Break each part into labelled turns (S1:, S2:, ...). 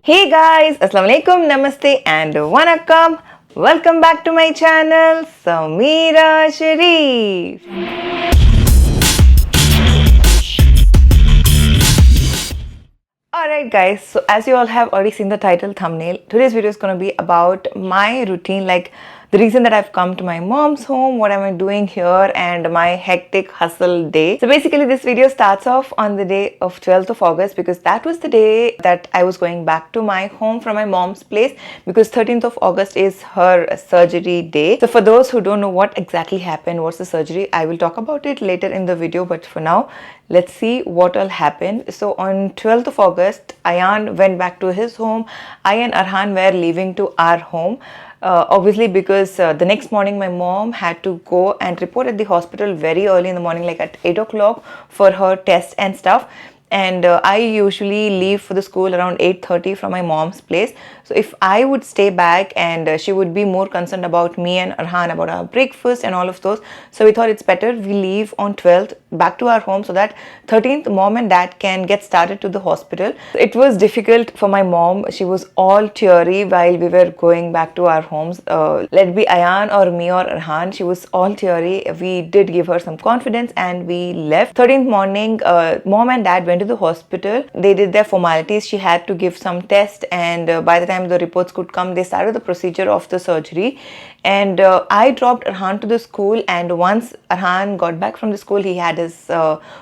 S1: Hey guys, Assalamualaikum, Namaste and Vanakkam. Welcome back to my channel, Sameera Sherief. Alright guys, so as you all have already seen the title thumbnail, today's video is going to be about my routine, like the reason that I've come to my mom's home, what am I doing here, and my hectic hustle day. So basically this video starts off on the day of 12th of August because that was the day that I was going back to my home from my mom's place, because 13th of August is her surgery day. So for those who don't know what exactly happened, what's the surgery, I will talk about it later in the video, but for now let's see what all happened. So on 12th of August, Ayan went back to his home. I and Arhan were leaving to our home. Obviously because the next morning my mom had to go and report at the hospital very early in the morning, like at 8 o'clock for her tests and stuff. And I usually leave for the school around 8:30 from my mom's place. So if I would stay back, and she would be more concerned about me and Arhan, about our breakfast and all of those. So we thought it's better we leave on 12th back to our home so that 13th mom and dad can get started to the hospital. It was difficult for my mom. She was all teary while we were going back to our homes. Let it be Ayan or me or Arhan, she was all teary. We did give her some confidence and we left. 13th morning, mom and dad went to the hospital. They did their formalities. She had to give some test, and by the time the reports could come, they started the procedure of the surgery. And I dropped Arhan to the school, and once Arhan got back from the school, he had his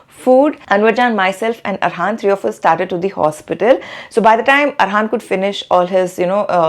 S1: food. Anwarjan, myself and Arhan, three of us started to the hospital. So by the time Arhan could finish all his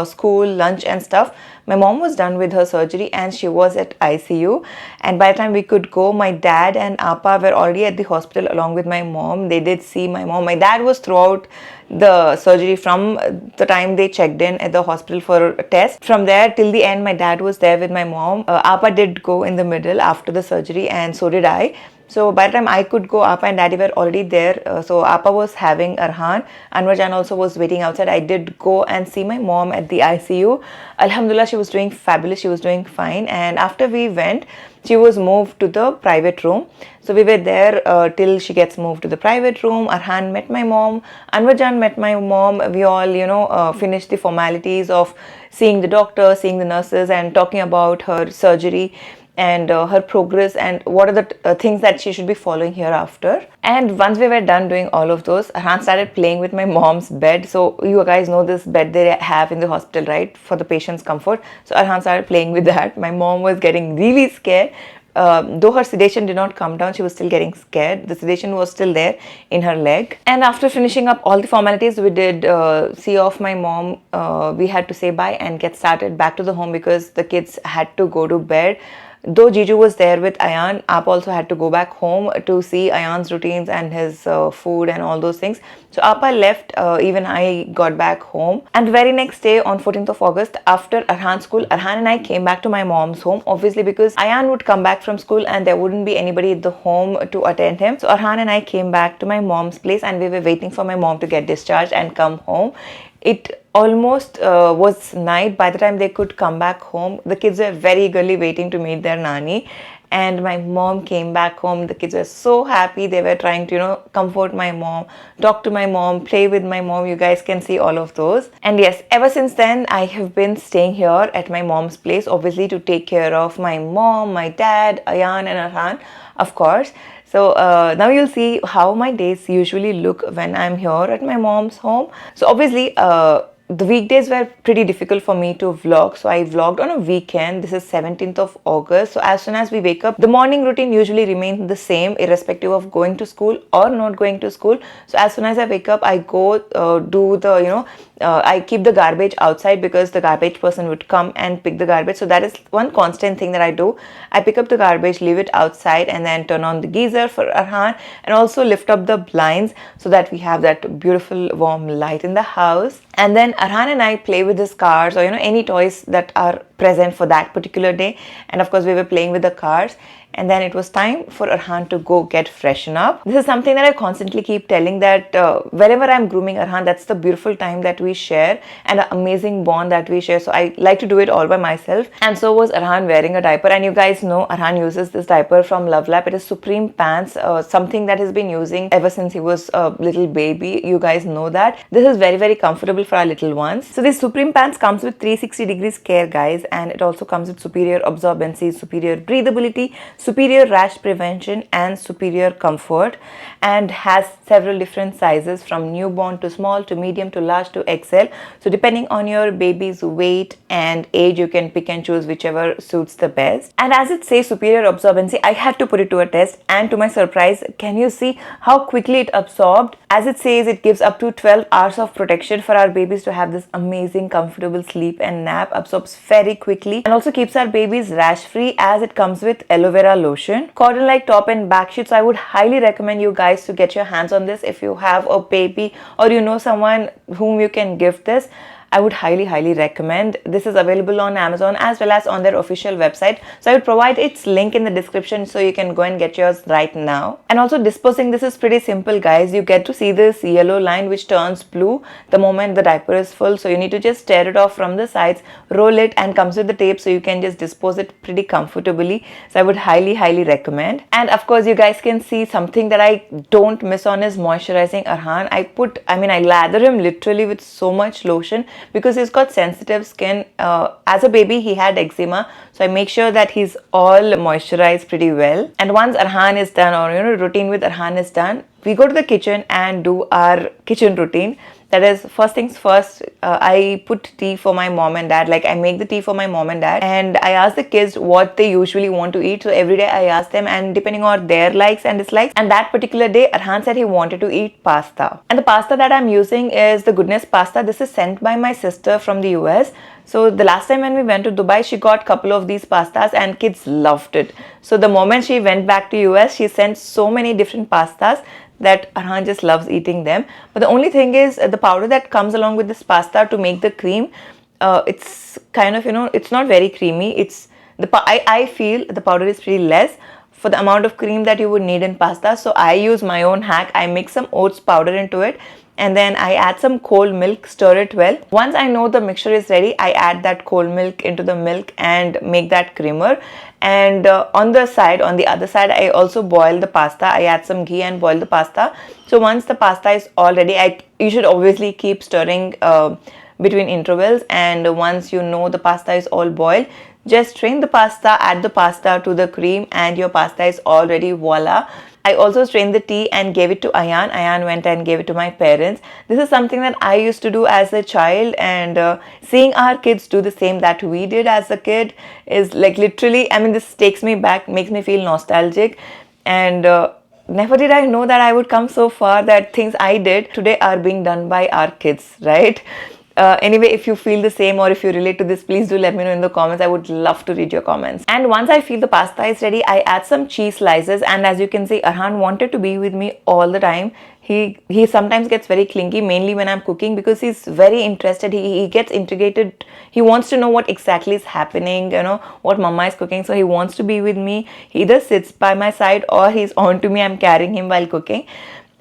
S1: school, lunch and stuff, my mom was done with her surgery and she was at ICU. And by the time we could go, my dad and Appa were already at the hospital along with my mom. They did see my mom. My dad was throughout the surgery, from the time they checked in at the hospital for a test. From there till the end, my dad was there with my mom. Appa did go in the middle after the surgery, and so did I. So by the time I could go, Appa and Daddy were already there. So Appa was having Arhan. Anwarjan also was waiting outside. I did go and see my mom at the ICU. Alhamdulillah, she was doing fabulous. She was doing fine. And after we went, she was moved to the private room. So we were there till she gets moved to the private room. Arhan met my mom. Anwarjan met my mom. We all, finished the formalities of seeing the doctor, seeing the nurses, and talking about her surgery and her progress and what are the things that she should be following hereafter. And once we were done doing all of those, Arhan started playing with my mom's bed. So you guys know this bed they have in the hospital, right, for the patient's comfort. So Arhan started playing with that. My mom was getting really scared. Though her sedation did not come down, she was still getting scared. The sedation was still there in her leg. And after finishing up all the formalities, we did see off my mom. We had to say bye and get started back to the home because the kids had to go to bed. Though Jiju was there with Ayan, Aap also had to go back home to see Ayan's routines and his food and all those things. So Appa left, even I got back home. And the very next day on 14th of August, after Arhan's school, Arhan and I came back to my mom's home, obviously because Ayan would come back from school and there wouldn't be anybody at the home to attend him. So Arhan and I came back to my mom's place and we were waiting for my mom to get discharged and come home. It almost was night by the time they could come back home. The kids were very eagerly waiting to meet their nanny. And my mom came back home. The kids were so happy. They were trying to, comfort my mom, talk to my mom, play with my mom. You guys can see all of those. And yes, ever since then, I have been staying here at my mom's place, obviously to take care of my mom, my dad, Ayan and Arhan, of course. So now you'll see how my days usually look when I'm here at my mom's home. So obviously, the weekdays were pretty difficult for me to vlog. So I vlogged on a weekend. This is 17th of August. So as soon as we wake up, the morning routine usually remains the same irrespective of going to school or not going to school. So as soon as I wake up, I go do the, I keep the garbage outside because the garbage person would come and pick the garbage. So that is one constant thing that I do. I pick up the garbage, leave it outside, and then turn on the geyser for Arhan, and also lift up the blinds so that we have that beautiful warm light in the house. And then Arhan and I play with his cars or any toys that are present for that particular day. And of course we were playing with the cars, and then it was time for Arhan to go get freshen up. This is something that I constantly keep telling, that wherever I'm grooming Arhan, that's the beautiful time that we share and an amazing bond that we share. So I like to do it all by myself. And so was Arhan wearing a diaper. And you guys know Arhan uses this diaper from LuvLap. It is Supreme Pants, something that he's been using ever since he was a little baby. You guys know that. This is very, very comfortable for our little ones. So this Supreme Pants comes with 360 degrees care, guys, and it also comes with superior absorbency, superior breathability, superior rash prevention, and superior comfort, and has several different sizes from newborn to small to medium to large to XL. So depending on your baby's weight and age, you can pick and choose whichever suits the best. And as it says superior absorbency, I had to put it to a test, and to my surprise, can you see how quickly it absorbed? As it says, it gives up to 12 hours of protection for our babies to have this amazing comfortable sleep and nap. Absorbs very quickly and also keeps our babies rash free, as it comes with aloe vera lotion, cotton like top and back sheet. So I would highly recommend you guys to get your hands on this if you have a baby or you know someone whom you can gift this. I would highly recommend. This is available on Amazon as well as on their official website. So I would provide its link in the description so you can go and get yours right now. And also disposing this is pretty simple, guys. You get to see this yellow line which turns blue the moment the diaper is full. So you need to just tear it off from the sides, roll it, and comes with the tape, so you can just dispose it pretty comfortably. So I would highly recommend. And of course you guys can see something that I don't miss on is moisturizing Arhan. I lather him literally with so much lotion, because he's got sensitive skin. As a baby he had eczema, so I make sure that he's all moisturized pretty well. And once Arhan is done, or routine with Arhan is done, we go to the kitchen and do our kitchen routine. That is, first things first, I put tea for my mom and dad. Like, I make the tea for my mom and dad, and I ask the kids what they usually want to eat. So every day I ask them, and depending on their likes and dislikes. And that particular day Arhan said he wanted to eat pasta, and the pasta that I'm using is the Goodness pasta. This is sent by my sister from the US. So the last time when we went to Dubai, she got a couple of these pastas and kids loved it. So the moment she went back to US, she sent so many different pastas that Arhan just loves eating them. But the only thing is, the powder that comes along with this pasta to make the cream, it's kind of, it's not very creamy. I feel the powder is pretty less for the amount of cream that you would need in pasta. So I use my own hack. I mix some oats powder into it, and then I add some cold milk, stir it well. Once I know the mixture is ready, I add that cold milk into the milk and make that creamer. And on the other side, I also boil the pasta. I add some ghee and boil the pasta. So once the pasta is all ready, you should obviously keep stirring between intervals. And once you know the pasta is all boiled, just strain the pasta, add the pasta to the cream, and your pasta is all ready. Voila. I also strained the tea and gave it to Ayan. Ayan went and gave it to my parents. This is something that I used to do as a child, and seeing our kids do the same that we did as a kid is like literally, this takes me back, makes me feel nostalgic. And never did I know that I would come so far, that things I did today are being done by our kids, right? Anyway, if you feel the same or if you relate to this, please do let me know in the comments. I would love to read your comments. And once I feel the pasta is ready, I add some cheese slices. And as you can see, Arhan wanted to be with me all the time. He sometimes gets very clingy, mainly when I'm cooking, because he's very interested. He gets integrated. He wants to know what exactly is happening, what mama is cooking. So he wants to be with me. He either sits by my side or he's on to me. I'm carrying him while cooking.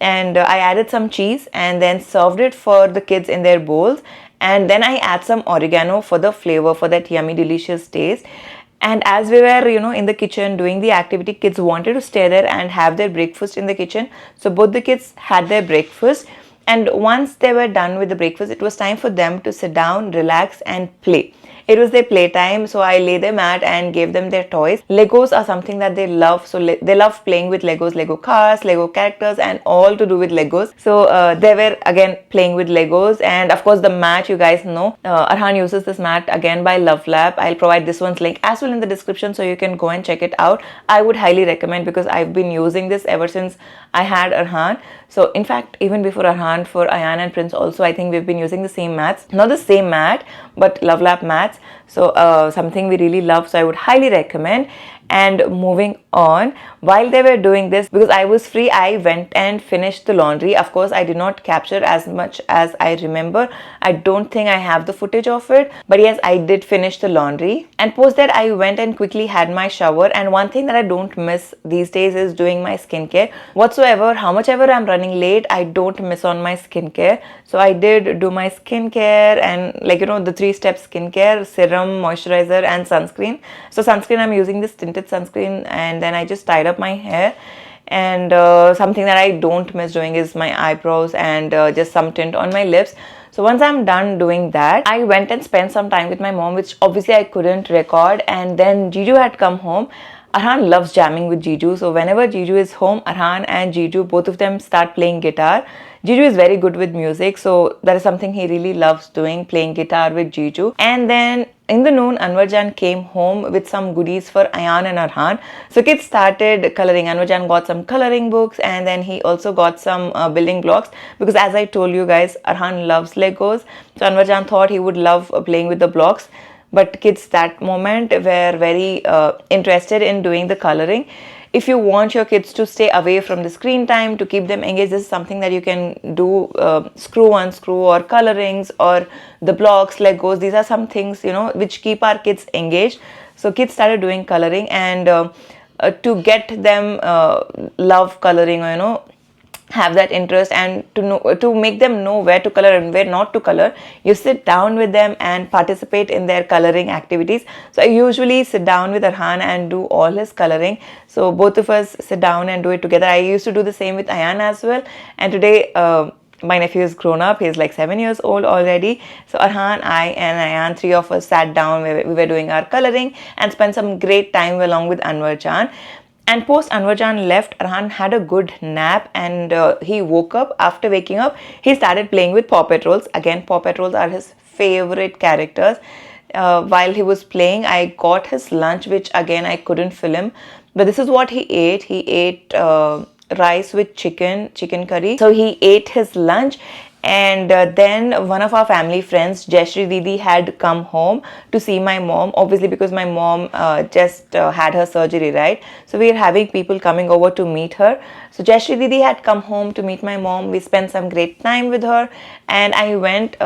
S1: And I added some cheese and then served it for the kids in their bowls. And then I add some oregano for the flavor, for that yummy delicious taste. And as we were, in the kitchen doing the activity, kids wanted to stay there and have their breakfast in the kitchen. So both the kids had their breakfast. And once they were done with the breakfast, it was time for them to sit down, relax, and play. It was their playtime, so I lay them mat and gave them their toys. Legos are something that they love, so they love playing with Legos, Lego cars, Lego characters, and all to do with Legos. So they were again playing with Legos, and of course the mat, you guys know, Arhan uses this mat again by LuvLap. I'll provide this one's link as well in the description, so you can go and check it out. I would highly recommend, because I've been using this ever since I had Arhan. So in fact, even before Arhan, for Ayan and Prince also, I think we've been using the same mats. Not the same mat, but LuvLap mats. So something we really love, so I would highly recommend. And moving on, while they were doing this, because I was free, I went and finished the laundry. Of course, I did not capture as much as I remember. I don't think I have the footage of it, but yes, I did finish the laundry. And post that, I went and quickly had my shower. And one thing that I don't miss these days is doing my skincare. Whatsoever, how much ever I'm running late, I don't miss on my skincare. So I did do my skincare, and like the 3-step skincare: serum, moisturizer, and sunscreen. So sunscreen, I'm using this tinted sunscreen, and then I just tied up my hair. And something that I don't miss doing is my eyebrows and just some tint on my lips. So once I'm done doing that, I went and spent some time with my mom, which obviously I couldn't record. And then Jiju had come home. Arhan loves jamming with Jiju. So whenever Jiju is home, Arhan and Jiju, both of them start playing guitar. Jiju is very good with music, so that is something he really loves doing, playing guitar with Jiju. And then in the noon, Anwarjan came home with some goodies for Ayan and Arhan. So kids started coloring. Anwarjan got some coloring books, and then he also got some building blocks, because as I told you guys, Arhan loves Legos. So Anwarjan thought he would love playing with the blocks. But kids that moment were very interested in doing the coloring. If you want your kids to stay away from the screen time, to keep them engaged, this is something that you can do. Screw unscrew, or colorings, or the blocks, Legos. These are some things which keep our kids engaged. So kids started doing coloring, and to get them love coloring, or have that interest, and to make them know where to color and where not to color, you sit down with them and participate in their coloring activities. So I usually sit down with Arhan and do all his coloring. So both of us sit down and do it together. I used to do the same with Ayan as well. And today my nephew is grown up. He's like 7 years old already. So Arhan, I, and Ayan, 3 of us sat down. We were doing our coloring and spent some great time along with Anwarjan. And post Anwarjan left, Arhan had a good nap, and he woke up. After waking up, he started playing with Paw Patrols. Again, Paw Patrols are his favorite characters. While he was playing, I got his lunch, which again I couldn't film. But this is what he ate. He ate rice with chicken curry. So he ate his lunch. And then one of our family friends, Jayashree Didi, had come home to see my mom, obviously because my mom just had her surgery, right? So we are having people coming over to meet her. So Jayashree Didi had come home to meet my mom. We spent some great time with her, and I went,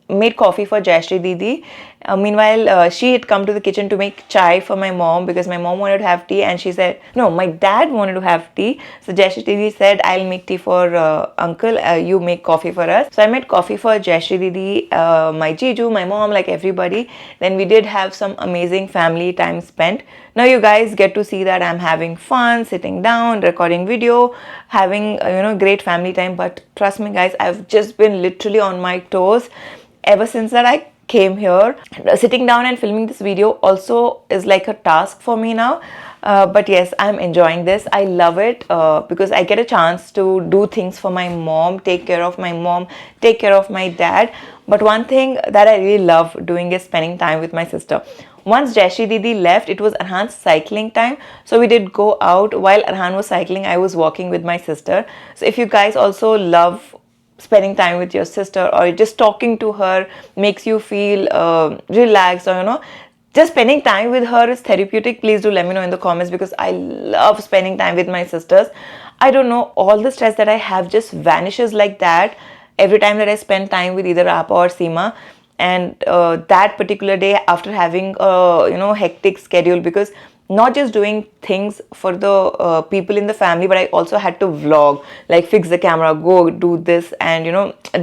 S1: made coffee for Jayashree Didi. Meanwhile, she had come to the kitchen to make chai for my mom, because my mom wanted to have tea, and she said, no, my dad wanted to have tea. So Jayashree Didi said, I'll make tea for uncle, you make coffee for us. So I made coffee for Jayashree Didi, my Jiju, my mom, like everybody. Then we did have some amazing family time spent. Now you guys get to see that I'm having fun, sitting down, recording video, having great family time. But trust me guys, I've just been literally on my toes ever since that I came here. Sitting down and filming this video also is like a task for me now. But yes, I'm enjoying this. I love it because I get a chance to do things for my mom, take care of my mom, take care of my dad. But one thing that I really love doing is spending time with my sister. Once Jayashree Didi left, it was Arhan's cycling time. So we did go out. While Arhan was cycling, I was walking with my sister. So if you guys also love spending time with your sister, or just talking to her makes you feel relaxed, or just spending time with her is therapeutic, please do let me know in the comments, because I love spending time with my sisters. I don't know, all the stress that I have just vanishes like that every time that I spend time with either Appa or Seema. And that particular day, after having a hectic schedule, because not just doing things for the people in the family, but I also had to vlog, like fix the camera, go do this, and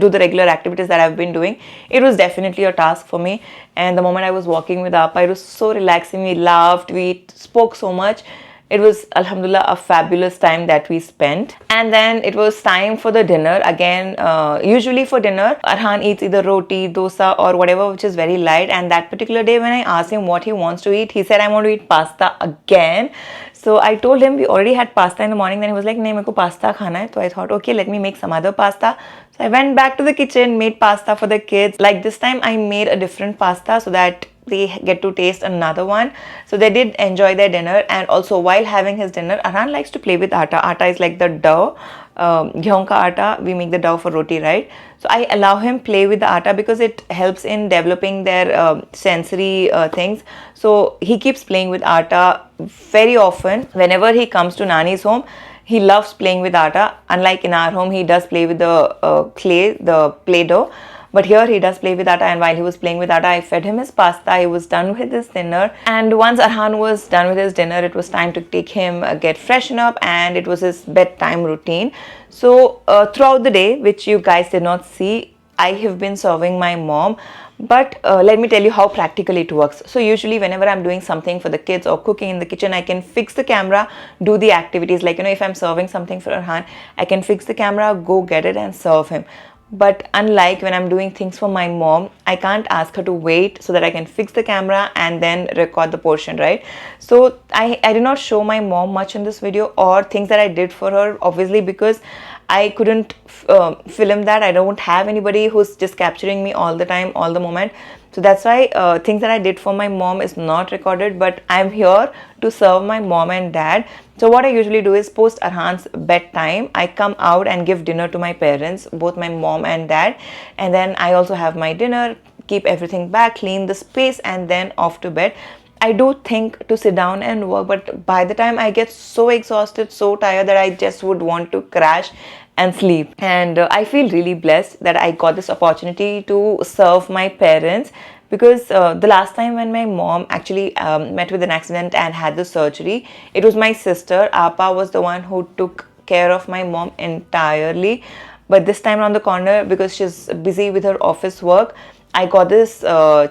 S1: do the regular activities that I've been doing. It was definitely a task for me. And the moment I was walking with Appa, it was so relaxing. We laughed, we spoke so much. It was, alhamdulillah, a fabulous time that we spent. And then it was time for the dinner. Again, usually for dinner, Arhan eats either roti, dosa, or whatever which is very light. And that particular day when I asked him what he wants to eat, he said, I want to eat pasta again. So I told him we already had pasta in the morning. Then he was like, nahi, meko pasta khana hai. So I thought, okay, let me make some other pasta. So I went back to the kitchen, made pasta for the kids. Like this time I made a different pasta so that they get to taste another one. So they did enjoy their dinner. And also while having his dinner, Arhan likes to play with atta. Atta is like the dough. Gehu ka atta, we make the dough for roti, right? So I allow him play with the atta because it helps in developing their sensory things. So he keeps playing with atta. very often whenever he comes to Nani's home, he loves playing with atta. Unlike in our home, he does play with the clay, the play-doh. But here he does play with atta, and while he was playing with atta, I fed him his pasta. He was done with his dinner, and once Arhan was done with his dinner, it was time to take him get freshen up, and it was his bedtime routine. So throughout the day, which you guys did not see, I have been serving my mom. But let me tell you how practically it works. So usually whenever I'm doing something for the kids or cooking in the kitchen, I can fix the camera, do the activities. Like, if I'm serving something for Arhan, I can fix the camera, go get it and serve him. But unlike when I'm doing things for my mom, I can't ask her to wait so that I can fix the camera and then record the portion, right? So I did not show my mom much in this video, or things that I did for her, obviously, because I couldn't film that. I don't have anybody who's just capturing me all the time, all the moment. So that's why things that I did for my mom is not recorded, but I'm here to serve my mom and dad. So what I usually do is post Arhan's bedtime, I come out and give dinner to my parents, both my mom and dad. And then I also have my dinner, keep everything back, clean the space, and then off to bed. I do think to sit down and work, but by the time I get so exhausted, so tired, that I just would want to crash and sleep. And I feel really blessed that I got this opportunity to serve my parents, because the last time when my mom actually met with an accident and had the surgery, it was my sister. Appa was the one who took care of my mom entirely. But this time around the corner, because she's busy with her office work, I got this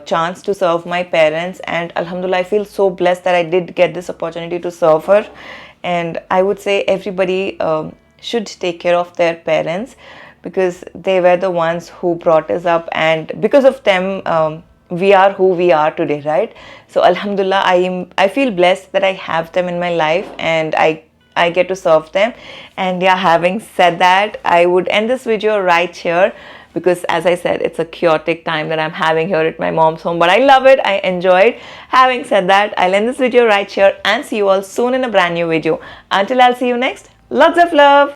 S1: chance to serve my parents, and Alhamdulillah, I feel so blessed that I did get this opportunity to serve her. And I would say everybody should take care of their parents, because they were the ones who brought us up, and because of them we are who we are today, right? So Alhamdulillah, I feel blessed that I have them in my life, and I get to serve them. And yeah, having said that, I would end this video right here, because as I said, it's a chaotic time that I'm having here at my mom's home, but I love it, I enjoy it. Having said that, I'll end this video right here and see you all soon in a brand new video. Until I'll see you next, lots of love.